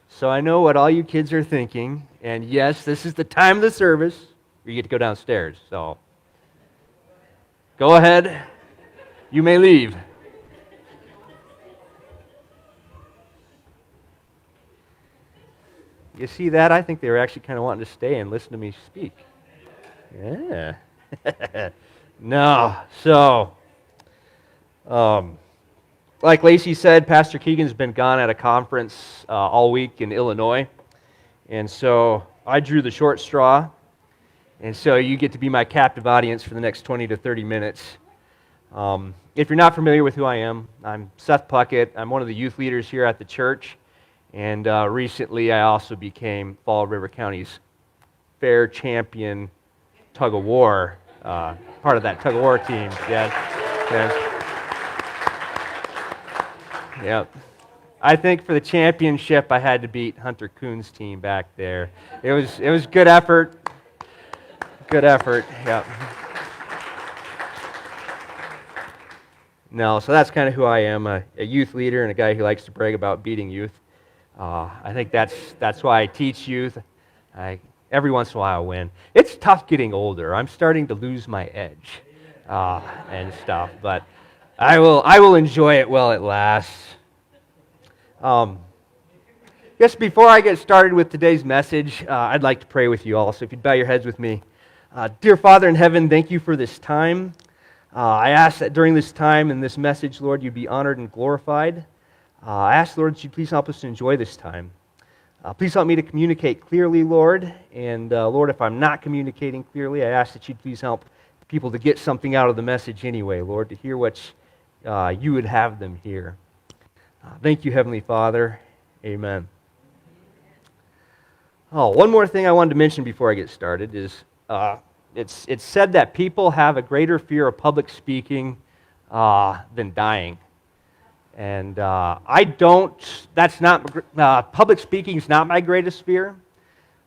So I know what all you kids are thinking, and yes, this is the time of the service where you get to go downstairs. So go ahead, you may leave. You see that? I think they were actually kind of wanting to stay and listen to me speak. Yeah. No. So, like Lacey said, Pastor Keegan's been gone at a conference all week in Illinois. And so I drew the short straw. And so you get to be my captive audience for the next 20 to 30 minutes. If you're not familiar with who I am, I'm Seth Pucket. I'm one of the youth leaders here at the church. And recently I also became Fall River County's fair champion tug of war, part of that tug of war team. Yes. Yep. I think for the championship I had to beat Hunter Kuhn's team back there. It was good effort. Good effort. Yep. No, so that's kind of who I am, a youth leader and a guy who likes to brag about beating youth. I think that's why I teach youth. Every once in a while I win. It's tough getting older. I'm starting to lose my edge and stuff, but I will enjoy it while it lasts. Just before I get started with today's message, I'd like to pray with you all. So if you'd bow your heads with me. Dear Father in heaven, thank you for this time. I ask that during this time and this message, Lord, you'd be honored and glorified. I ask, Lord, that you please help us to enjoy this time. Please help me to communicate clearly, Lord. And Lord, if I'm not communicating clearly, I ask that you'd please help people to get something out of the message anyway, Lord, to hear what you would have them hear. Thank you, Heavenly Father. Amen. Oh, one more thing I wanted to mention before I get started is it's said that people have a greater fear of public speaking than dying. And I don't, that's not, public speaking is not my greatest fear.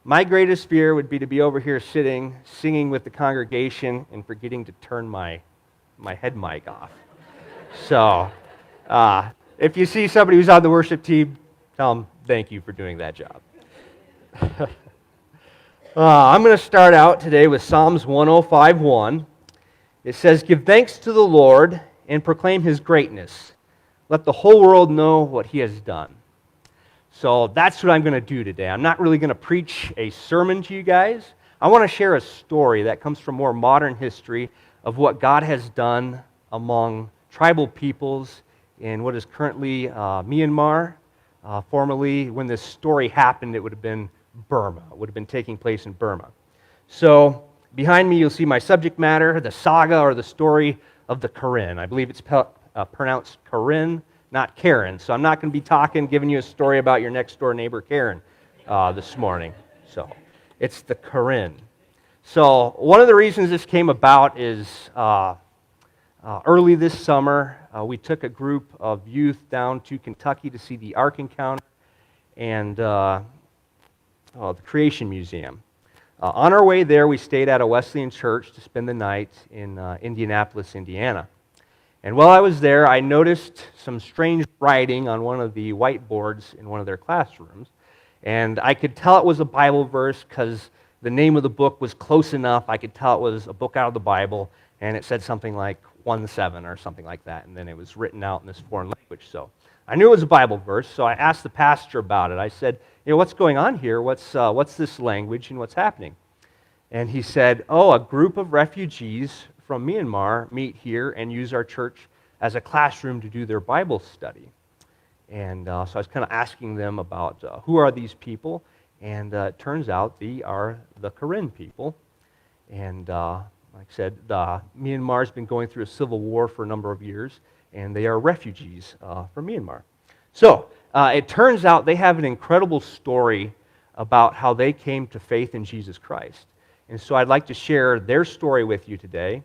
My greatest fear would be to be over here singing with the congregation and forgetting to turn my head mic off. So, if you see somebody who's on the worship team, tell them thank you for doing that job. I'm going to start out today with Psalms 105:1. It says, "Give thanks to the Lord and proclaim His greatness. Let the whole world know what He has done." So that's what I'm going to do today. I'm not really going to preach a sermon to you guys. I want to share a story that comes from more modern history of what God has done among tribal peoples in what is currently Myanmar. Formerly, when this story happened, it would have been Burma. It would have been taking place in Burma. So behind me, you'll see my subject matter, the saga or the story of the Karen. I believe it's pronounced Karen, not Karen. So I'm not going to be giving you a story about your next door neighbor Karen this morning. So it's the Karen. So one of the reasons this came about is early this summer, we took a group of youth down to Kentucky to see the Ark Encounter and the Creation Museum. On our way there, we stayed at a Wesleyan church to spend the night in Indianapolis, Indiana. And while I was there, I noticed some strange writing on one of the whiteboards in one of their classrooms. And I could tell it was a Bible verse because the name of the book was close enough. I could tell it was a book out of the Bible, and it said something like 1:7 or something like that. And then it was written out in this foreign language. So I knew it was a Bible verse, so I asked the pastor about it. I said, what's going on here? What's this language and what's happening? And he said, a group of refugees from Myanmar meet here and use our church as a classroom to do their Bible study. And so I was kind of asking them about who are these people, and it turns out they are the Karen people. And like I said, Myanmar's been going through a civil war for a number of years, and they are refugees from Myanmar. So it turns out they have an incredible story about how they came to faith in Jesus Christ. And so I'd like to share their story with you today,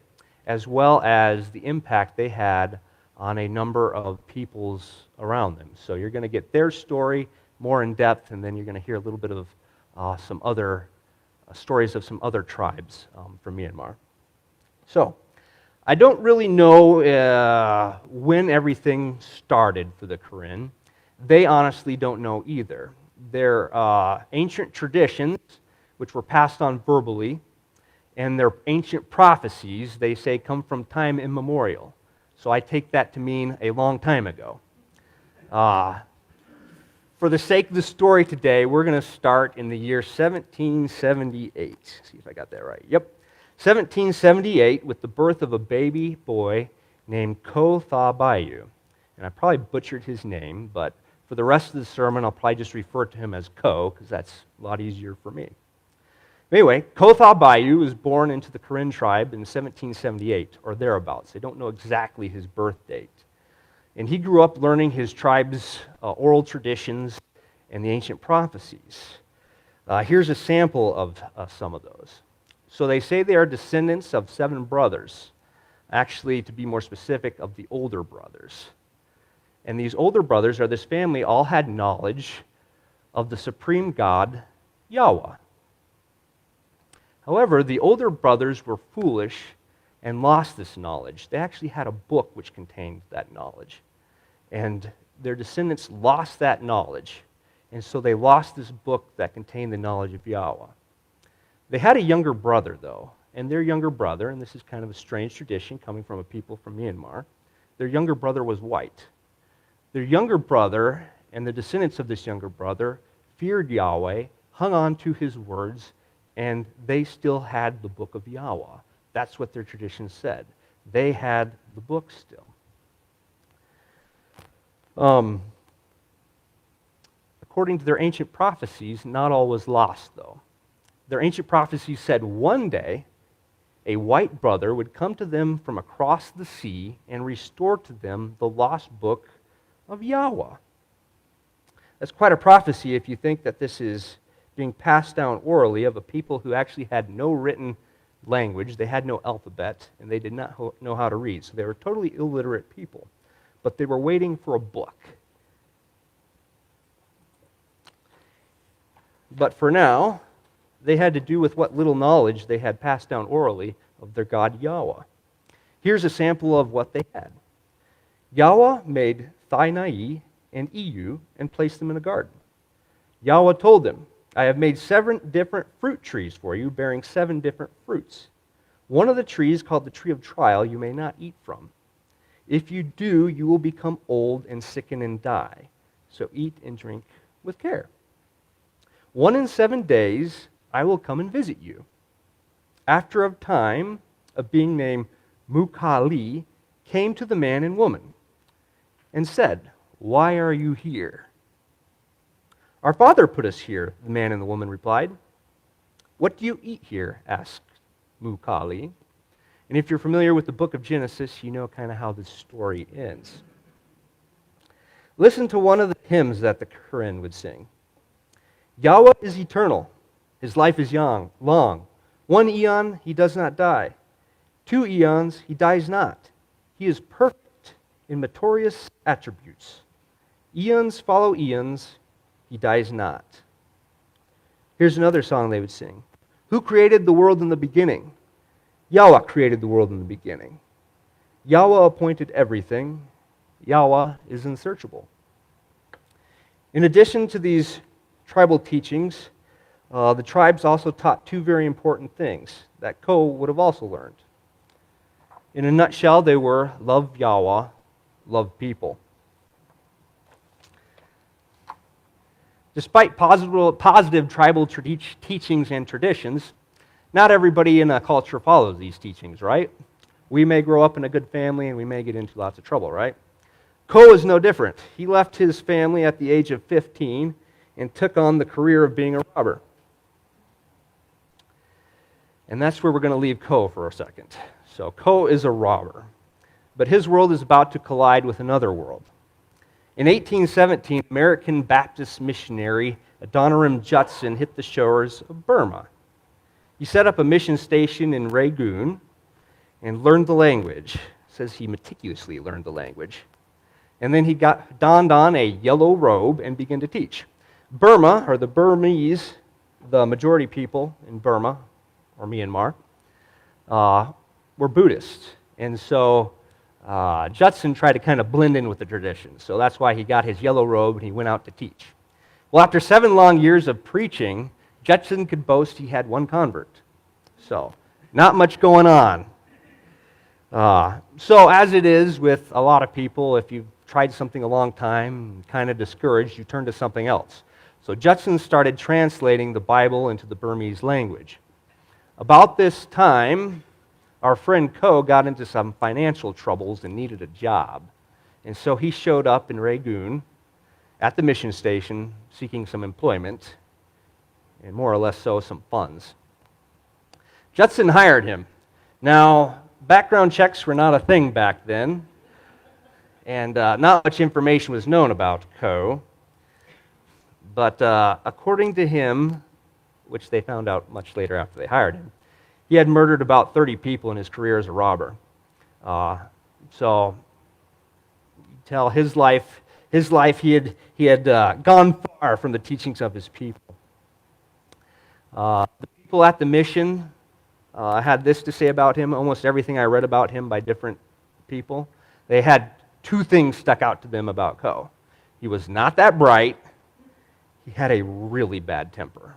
as well as the impact they had on a number of peoples around them. So you're going to get their story more in depth, and then you're going to hear a little bit of some other stories of some other tribes from Myanmar. So I don't really know when everything started for the Karen. They honestly don't know either. Their ancient traditions, which were passed on verbally, and their ancient prophecies, they say, come from time immemorial. So I take that to mean a long time ago. For the sake of the story today, we're going to start in the year 1778. See if I got that right. Yep. 1778 with the birth of a baby boy named Ko Tha Bayu. And I probably butchered his name, but for the rest of the sermon, I'll probably just refer to him as Ko, because that's a lot easier for me. Anyway, Ko Tha Bayu was born into the Karen tribe in 1778, or thereabouts. They don't know exactly his birth date. And he grew up learning his tribe's oral traditions and the ancient prophecies. Here's a sample of some of those. So they say they are descendants of 7 brothers. Actually, to be more specific, of the older brothers. And these older brothers, or this family, all had knowledge of the supreme God, Yahweh. However, the older brothers were foolish and lost this knowledge. They actually had a book which contained that knowledge. And their descendants lost that knowledge. And so they lost this book that contained the knowledge of Yahweh. They had a younger brother, though. And their younger brother, and this is kind of a strange tradition coming from a people from Myanmar, their younger brother was white. Their younger brother and the descendants of this younger brother feared Yahweh, hung on to his words, and they still had the book of Yahweh. That's what their tradition said. They had the book still. According to their ancient prophecies, not all was lost, though. Their ancient prophecies said one day a white brother would come to them from across the sea and restore to them the lost book of Yahweh. That's quite a prophecy if you think that this is being passed down orally of a people who actually had no written language, they had no alphabet, and they did not know how to read. So they were totally illiterate people. But they were waiting for a book. But for now, they had to do with what little knowledge they had passed down orally of their God Yahweh. Here's a sample of what they had. Yahweh made Thainai and Iyu and placed them in a garden. Yahweh told them, I have made 7 different fruit trees for you, bearing 7 different fruits. One of the trees, called the tree of trial, you may not eat from. If you do, you will become old and sicken and die. So eat and drink with care. 1 in 7 days, I will come and visit you. After a time of being named Mukali, came to the man and woman and said, Why are you here? Our father put us here, the man and the woman replied. What do you eat here? Asked Mukali. And if you're familiar with the book of Genesis, you know kind of how this story ends. Listen to one of the hymns that the Karen would sing. Yahweh is eternal. His life is long. 1 eon, he does not die. 2 eons, he dies not. He is perfect in meritorious attributes. Eons follow eons, he dies not. Here's another song they would sing. Who created the world in the beginning? Yahweh created the world in the beginning. Yahweh appointed everything. Yahweh is unsearchable. In addition to these tribal teachings, the tribes also taught 2 very important things that Ko would have also learned. In a nutshell, they were love Yahweh, love people. Despite positive tribal teachings and traditions, not everybody in a culture follows these teachings, right? We may grow up in a good family and we may get into lots of trouble, right? Ko is no different. He left his family at the age of 15 and took on the career of being a robber. And that's where we're going to leave Ko for a second. So Ko is a robber, but his world is about to collide with another world. In 1817, American Baptist missionary Adoniram Judson hit the shores of Burma. He set up a mission station in Rangoon and learned the language. It says he meticulously learned the language. And then he donned on a yellow robe and began to teach. Burma, or the Burmese, the majority people in Burma, or Myanmar, were Buddhists. And so Judson tried to kind of blend in with the tradition, so that's why he got his yellow robe and he went out to teach. Well, after 7 long years of preaching, Judson could boast he had 1 convert. So, not much going on. So, as it is with a lot of people, if you've tried something a long time, kind of discouraged, you turn to something else. So Judson started translating the Bible into the Burmese language. About this time, our friend Ko got into some financial troubles and needed a job. And so he showed up in Rangoon at the mission station seeking some employment and more or less so some funds. Judson hired him. Now, background checks were not a thing back then, and not much information was known about Ko. But according to him, which they found out much later after they hired him, he had murdered about 30 people in his career as a robber. So you tell his life he had gone far from the teachings of his people. The people at the mission had this to say about him. Almost everything I read about him by different people, they had 2 things stuck out to them about Ko. He was not that bright. He had a really bad temper.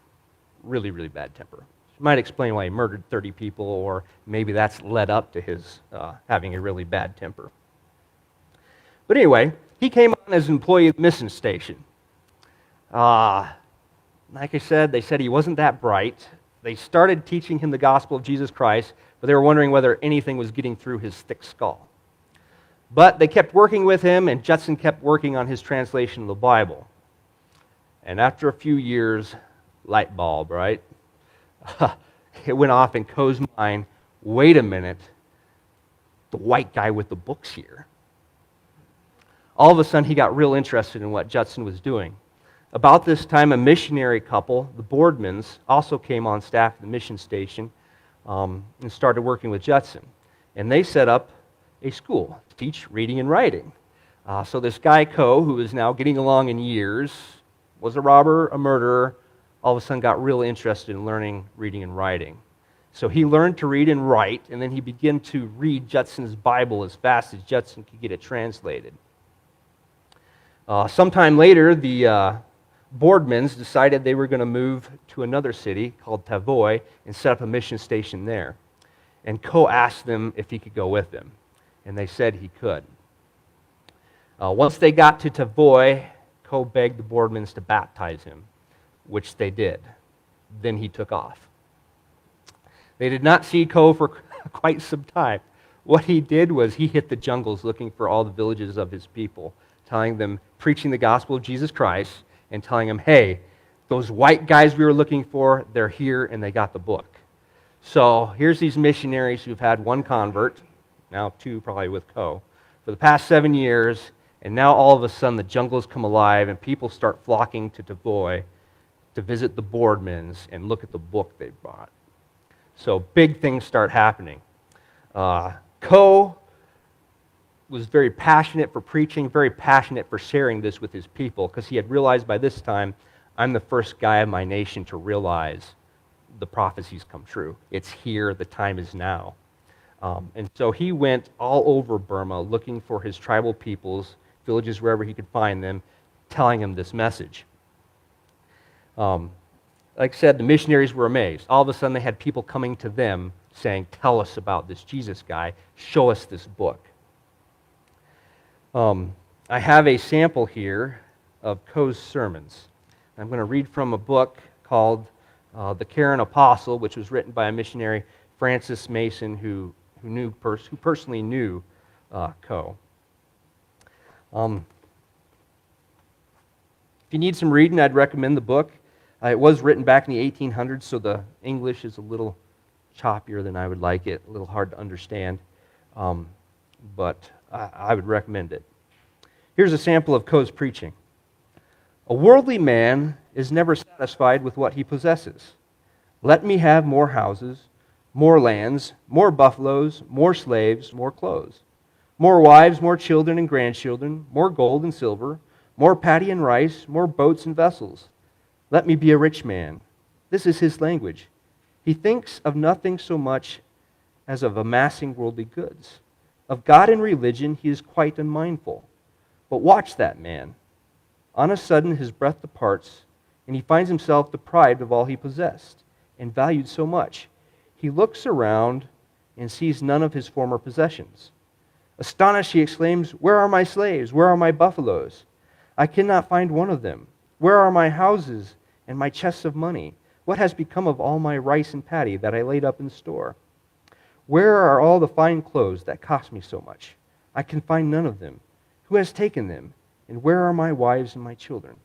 Really, really bad temper. Which might explain why he murdered 30 people, or maybe that's led up to his having a really bad temper. But anyway, he came on as an employee of the mission station. Like I said, they said he wasn't that bright. They started teaching him the gospel of Jesus Christ, but they were wondering whether anything was getting through his thick skull. But they kept working with him, and Judson kept working on his translation of the Bible. And after a few years, light bulb, right? It went off in Ko's mind, wait a minute, the white guy with the books here. All of a sudden, he got real interested in what Judson was doing. About this time, a missionary couple, the Boardmans, also came on staff at the mission station and started working with Judson. And they set up a school to teach reading and writing. So this guy, Ko, who is now getting along in years, was a robber, a murderer, all of a sudden got real interested in learning reading and writing. So he learned to read and write, and then he began to read Judson's Bible as fast as Judson could get it translated. Sometime later, the Boardmans decided they were going to move to another city called Tavoy and set up a mission station there. And Ko asked them if he could go with them, and they said he could. Once they got to Tavoy, Ko begged the Boardmans to baptize him, which they did. Then he took off. They did not see Ko for quite some time. What he did was he hit the jungles looking for all the villages of his people, telling them, preaching the gospel of Jesus Christ, and telling them, hey, those white guys we were looking for, they're here and they got the book. So here's these missionaries who've had 1 convert, now 2 probably with Ko, for the past 7 years. And now all of a sudden the jungles come alive and people start flocking to Tavoy to visit the Boardmans and look at the book they brought. So big things start happening. Ko was very passionate for preaching, very passionate for sharing this with his people, because he had realized by this time, I'm the first guy of my nation to realize the prophecies come true. It's here, the time is now. And so he went all over Burma looking for his tribal peoples, villages wherever he could find them, telling them this message. Like I said, the missionaries were amazed. All of a sudden they had people coming to them saying, tell us about this Jesus guy, show us this book. I have a sample here of Ko's sermons. I'm going to read from a book called The Karen Apostle, which was written by a missionary, Francis Mason, who personally knew Ko. If you need some reading, I'd recommend the book. It was written back in the 1800s, so the English is a little choppier than I would like it, a little hard to understand, but I would recommend it. Here's a sample of Ko's preaching. A worldly man is never satisfied with what he possesses. Let me have more houses, more lands, more buffaloes, more slaves, more clothes, more wives, more children and grandchildren, more gold and silver, more paddy and rice, more boats and vessels. Let me be a rich man. This is his language. He thinks of nothing so much as of amassing worldly goods. Of God and religion he is quite unmindful. But watch that man. On a sudden his breath departs, and he finds himself deprived of all he possessed and valued so much. He looks around and sees none of his former possessions. Astonished, he exclaims, "Where are my slaves? Where are my buffaloes? I cannot find one of them. Where are my houses and my chests of money? What has become of all my rice and paddy that I laid up in store? Where are all the fine clothes that cost me so much? I can find none of them. Who has taken them? And where are my wives and my children?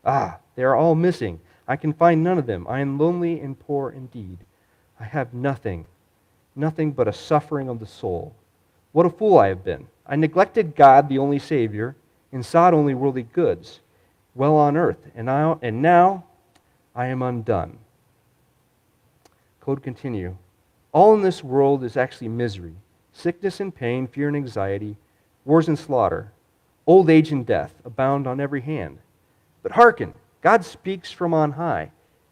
Ah, they are all missing. I can find none of them. I am lonely and poor indeed. I have nothing but a suffering of the soul. What a fool I have been. I neglected God, the only Savior, and sought only worldly goods, well on earth, and now I am undone." Code continue. All in this world is actually misery, sickness and pain, fear and anxiety, wars and slaughter, old age and death abound on every hand. But hearken, God speaks from on high.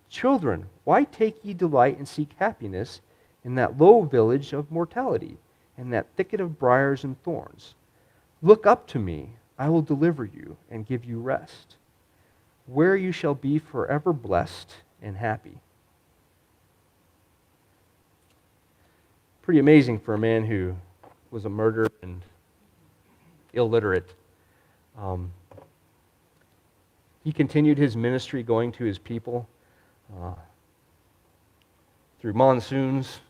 Children, why take ye delight and seek happiness in that low village of mortality, in that thicket of briars and thorns? Look up to me, I will deliver you and give you rest, where you shall be forever blessed and happy. Pretty amazing for a man who was a murderer and illiterate. He continued his ministry going to his people through monsoons,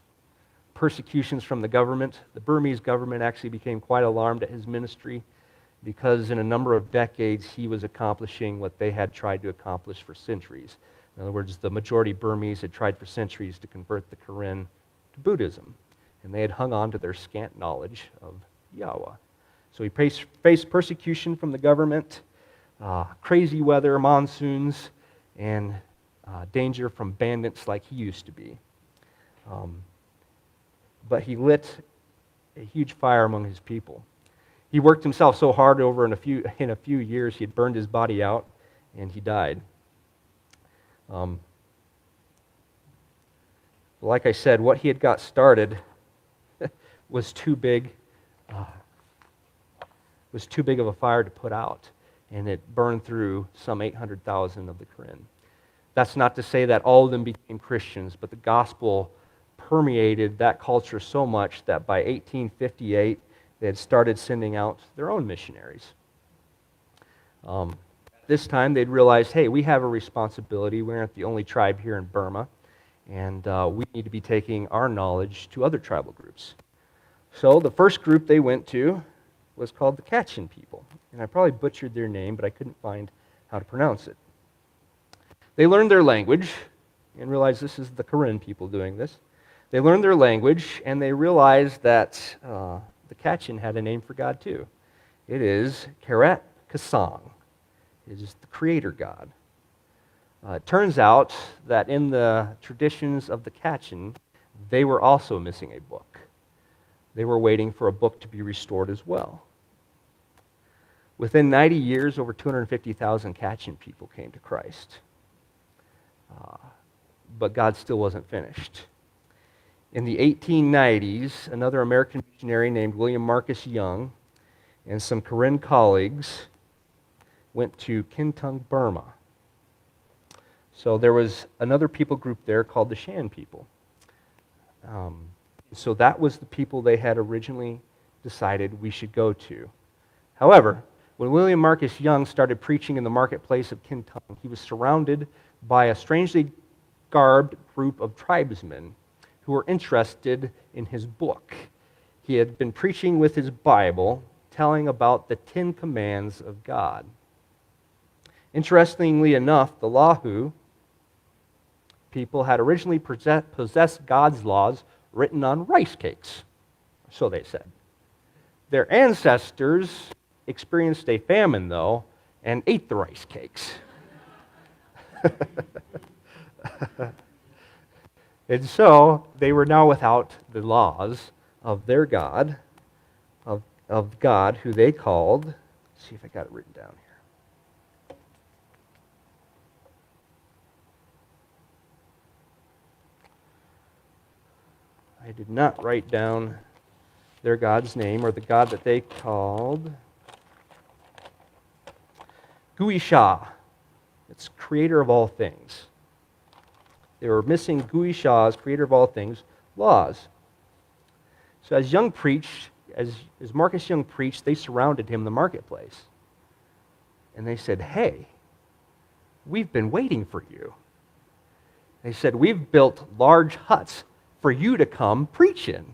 persecutions from the government. The Burmese government actually became quite alarmed at his ministry because in a number of decades he was accomplishing what they had tried to accomplish for centuries. In other words, the majority Burmese had tried for centuries to convert the Karen to Buddhism, and they had hung on to their scant knowledge of Yahweh. So he faced persecution from the government, crazy weather, monsoons, and danger from bandits like he used to be. But he lit a huge fire among his people. He worked himself so hard over in a few years, he had burned his body out, and he died. Like I said, what he had got started was too big of a fire to put out, and it burned through some 800,000 of the Karen. That's not to say that all of them became Christians, but the gospel permeated that culture so much that by 1858, they had started sending out their own missionaries. This time, they'd realized, hey, we have a responsibility. We aren't the only tribe here in Burma, and we need to be taking our knowledge to other tribal groups. So the first group they went to was called the Kachin people. And I probably butchered their name, but I couldn't find how to pronounce it. They learned their language and realized this is the Karen people doing this. They learned their language and they realized that the Kachin had a name for God too. It is Keret Kasang. It is the creator God. It turns out that in the traditions of the Kachin, they were also missing a book. They were waiting for a book to be restored as well. Within 90 years, over 250,000 Kachin people came to Christ. But God still wasn't finished. In the 1890s, another American missionary named William Marcus Young and some Karen colleagues went to Kintung, Burma. So there was another people group there called the Shan people. So that was the people they had originally decided we should go to. However, when William Marcus Young started preaching in the marketplace of Kintung, he was surrounded by a strangely garbed group of tribesmen who were interested in his book. He had been preaching with his Bible, telling about the 10 commands of God. Interestingly enough, the Lahu people had originally possessed God's laws written on rice cakes, so they said. Their ancestors experienced a famine, though, and ate the rice cakes. And so they were now without the laws of their God, of God who they called, let's see if I got it written down here. I did not write down their god's name, or the god that they called Gui Sha. It's creator of all things. They were missing Gui Sha's, creator of all things, laws. So as Marcus Young preached, they surrounded him in the marketplace. And they said, "Hey, we've been waiting for you." They said, "We've built large huts for you to come preach in."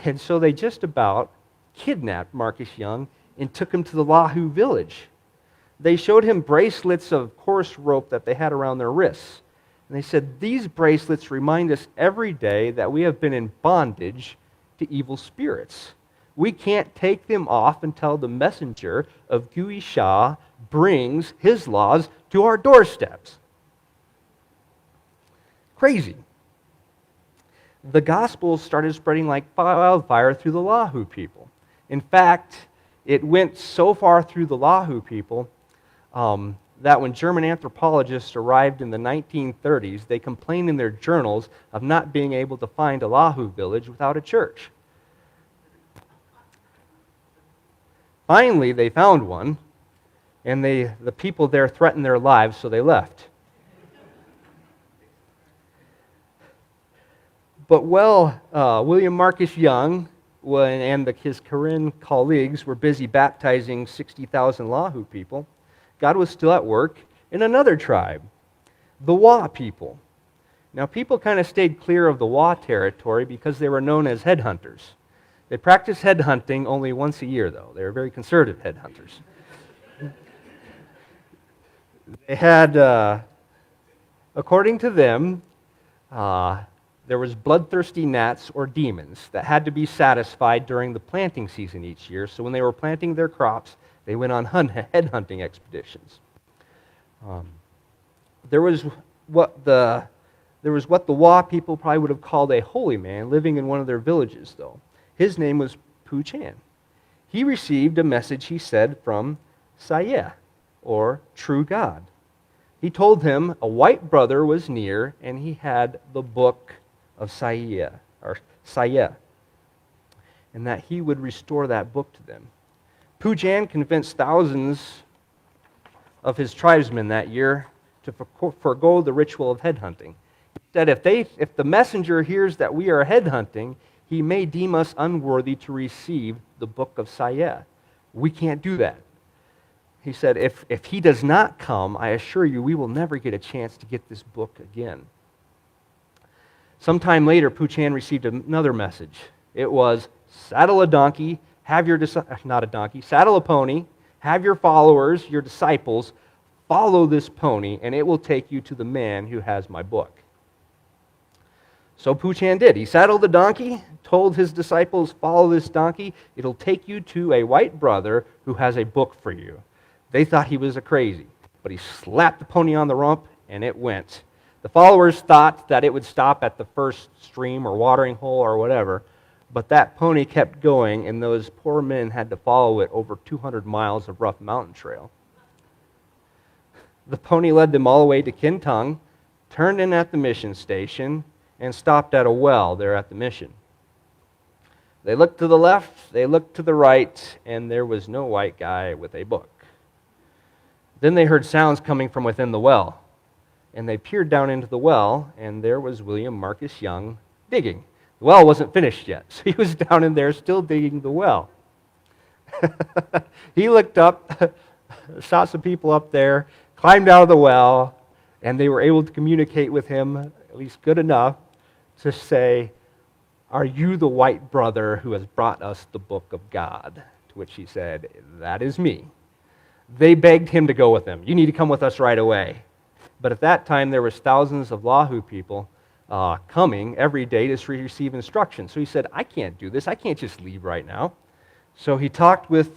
And so they just about kidnapped Marcus Young and took him to the Lahu village. They showed him bracelets of coarse rope that they had around their wrists. And they said, "These bracelets remind us every day that we have been in bondage to evil spirits. We can't take them off until the messenger of Gui Sha brings his laws to our doorsteps." Crazy. The gospel started spreading like wildfire through the Lahu people. In fact, it went so far through the Lahu people that when German anthropologists arrived in the 1930s, they complained in their journals of not being able to find a Lahu village without a church. Finally, they found one, and the people there threatened their lives, so they left. But William Marcus Young and his Karen colleagues were busy baptizing 60,000 Lahu people, God was still at work in another tribe, the Wa people. Now, people kind of stayed clear of the Wa territory because they were known as headhunters. They practiced headhunting only once a year, though. They were very conservative headhunters. They had, according to them, there was bloodthirsty gnats or demons that had to be satisfied during the planting season each year. So when they were planting their crops, they went on headhunting expeditions. There was what the Wa people probably would have called a holy man living in one of their villages, though. His name was Pu Chan. He received a message, he said, from Saga, or true God. He told him a white brother was near, and he had the book of Saga, and that he would restore that book to them. Pu Chan convinced thousands of his tribesmen that year to forego the ritual of headhunting. He said, if the messenger hears that we are headhunting, he may deem us unworthy to receive the book of Saga. We can't do that. He said, if he does not come, I assure you we will never get a chance to get this book again. Sometime later, Pu Chan received another message. It was, saddle a donkey, saddle a pony, have your followers, your disciples, follow this pony, and it will take you to the man who has my book. So Pu Chan did. He saddled the donkey, told his disciples, follow this donkey, it'll take you to a white brother who has a book for you. They thought he was a crazy, but he slapped the pony on the rump, and it went. The followers thought that it would stop at the first stream or watering hole or whatever, but that pony kept going, and those poor men had to follow it over 200 miles of rough mountain trail. The pony led them all the way to Kintong, turned in at the mission station, and stopped at a well there at the mission. They looked to the left, they looked to the right, and there was no white guy with a book. Then they heard sounds coming from within the well, and they peered down into the well, and there was William Marcus Young digging. The well wasn't finished yet, so he was down in there still digging the well. He looked up, saw some people up there, climbed out of the well, and they were able to communicate with him, at least good enough, to say, "Are you the white brother who has brought us the book of God?" To which he said, "That is me." They begged him to go with them. "You need to come with us right away." But at that time, there was thousands of Lahu people coming every day to receive instruction. So he said, "I can't do this. I can't just leave right now." So he talked with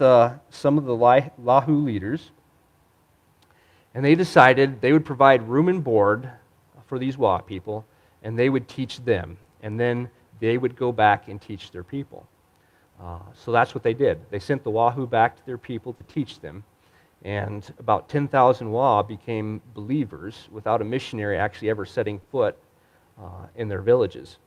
some of the Lahu leaders, and they decided they would provide room and board for these Wa people, and they would teach them, and then they would go back and teach their people. So that's what they did. They sent the Wahu back to their people to teach them, and about 10,000 Wa became believers without a missionary actually ever setting foot in their villages.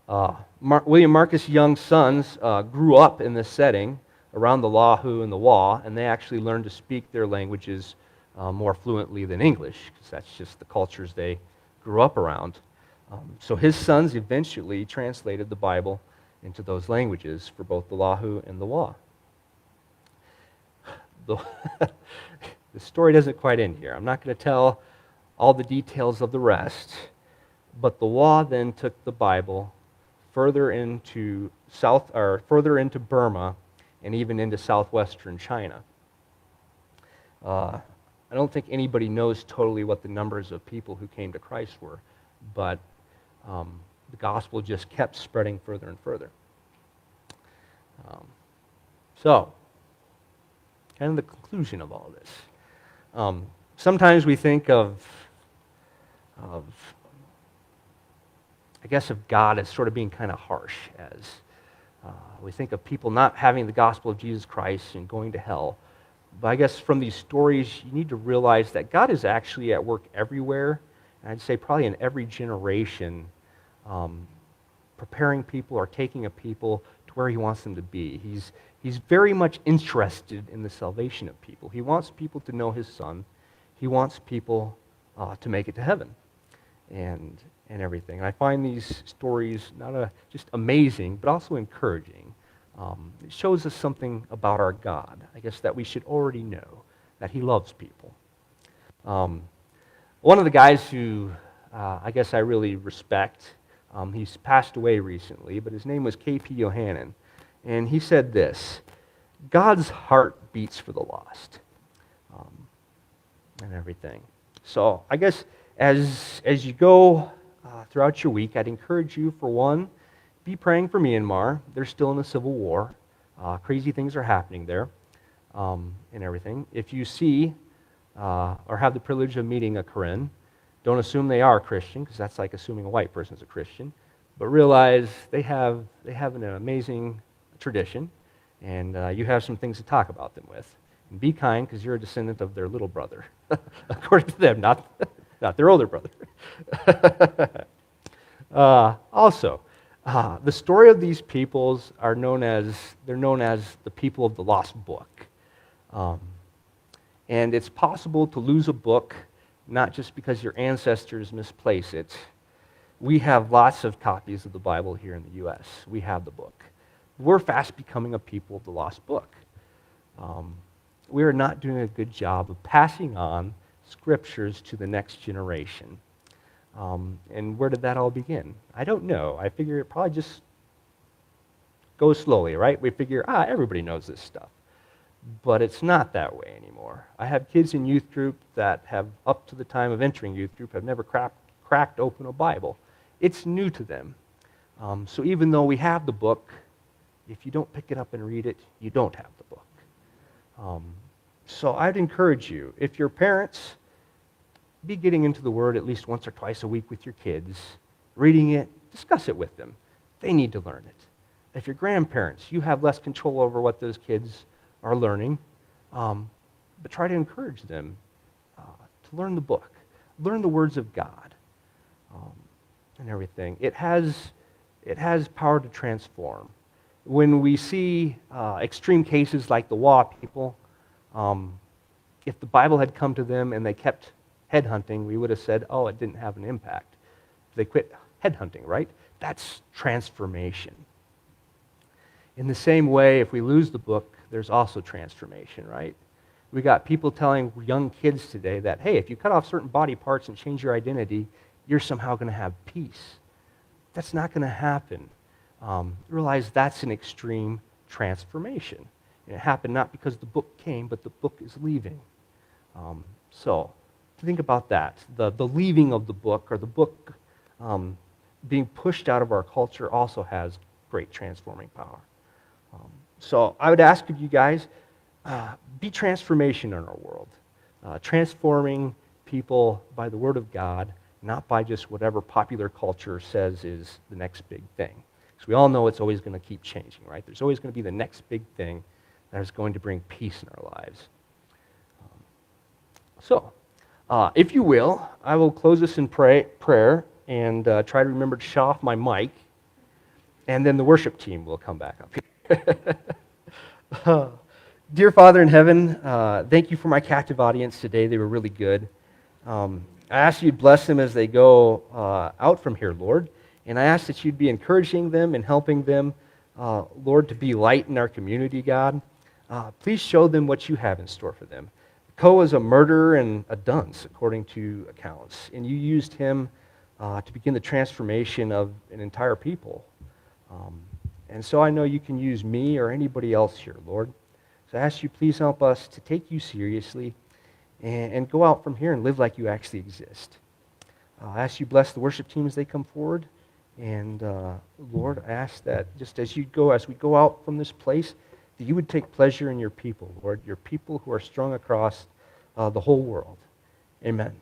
William Marcus Young's sons grew up in this setting around the Lahu and the Wa, and they actually learned to speak their languages more fluently than English, because that's just the cultures they grew up around. So his sons eventually translated the Bible into those languages for both the Lahu and the Wa. The story doesn't quite end here. I'm not going to tell all the details of the rest, but the Wa then took the Bible further into Burma and even into southwestern China. I don't think anybody knows totally what the numbers of people who came to Christ were, but the gospel just kept spreading further and further. So, kind of the conclusion of all this. Sometimes we think of God as sort of being kind of harsh, as we think of people not having the gospel of Jesus Christ and going to hell. But I guess from these stories, you need to realize that God is actually at work everywhere, and I'd say probably in every generation, preparing people or taking a people to where He wants them to be. He's very much interested in the salvation of people. He wants people to know His Son. He wants people to make it to heaven and everything. And I find these stories not just amazing, but also encouraging. It shows us something about our God, I guess, that we should already know, that He loves people. One of the guys who I guess I really respect, he's passed away recently, but his name was K.P. Yohannan. And he said this: God's heart beats for the lost, and everything. So I guess as you go throughout your week, I'd encourage you, for one, be praying for Myanmar. They're still in a civil war. Crazy things are happening there, and everything. If you see or have the privilege of meeting a Karen, don't assume they are Christian, because that's like assuming a white person is a Christian, but realize they have an amazing tradition, and you have some things to talk about them with. And be kind, because you're a descendant of their little brother, according to them, not their older brother. Also, the story of these peoples are known as the people of the lost book. And it's possible to lose a book, not just because your ancestors misplace it. We have lots of copies of the Bible here in the U.S. We have the book. We're fast becoming a people of the lost book. We are not doing a good job of passing on scriptures to the next generation. And where did that all begin? I don't know. I figure it probably just goes slowly, right? We figure, everybody knows this stuff. But it's not that way anymore. I have kids in youth group that have, up to the time of entering youth group, have never cracked open a Bible. It's new to them. So even though we have the book, if you don't pick it up and read it, you don't have the book. So I'd encourage you, if you're parents, be getting into the Word at least once or twice a week with your kids, reading it, discuss it with them. They need to learn it. If you're grandparents, you have less control over what those kids are learning, but try to encourage them to learn the book, learn the words of God, and everything. It has power to transform. When we see extreme cases like the Wa people, if the Bible had come to them and they kept headhunting, we would have said, it didn't have an impact. They quit headhunting, right? That's transformation. In the same way, if we lose the book, there's also transformation, right? We got people telling young kids today that, hey, if you cut off certain body parts and change your identity, you're somehow going to have peace. That's not going to happen. Realize that's an extreme transformation. And it happened not because the book came, but the book is leaving. So think about that. The leaving of the book, or the book being pushed out of our culture, also has great transforming power. So I would ask of you guys, be transformation in our world. Transforming people by the Word of God, not by just whatever popular culture says is the next big thing. Because we all know it's always going to keep changing, right? There's always going to be the next big thing that is going to bring peace in our lives. So, if you will, I will close this in prayer and try to remember to shut off my mic. and then the worship team will come back up here. Dear Father in heaven, thank you for my captive audience today. They were really good. I ask you to bless them as they go out from here, Lord. And I ask that you'd be encouraging them and helping them, Lord, to be light in our community, God. Please show them what you have in store for them. Ko is a murderer and a dunce, according to accounts. And you used him to begin the transformation of an entire people. And so I know you can use me or anybody else here, Lord. So I ask you, please help us to take you seriously and go out from here and live like you actually exist. I ask you bless the worship team as they come forward. And Lord, I ask that just as we go out from this place, that you would take pleasure in your people, Lord, your people who are strung across the whole world. Amen.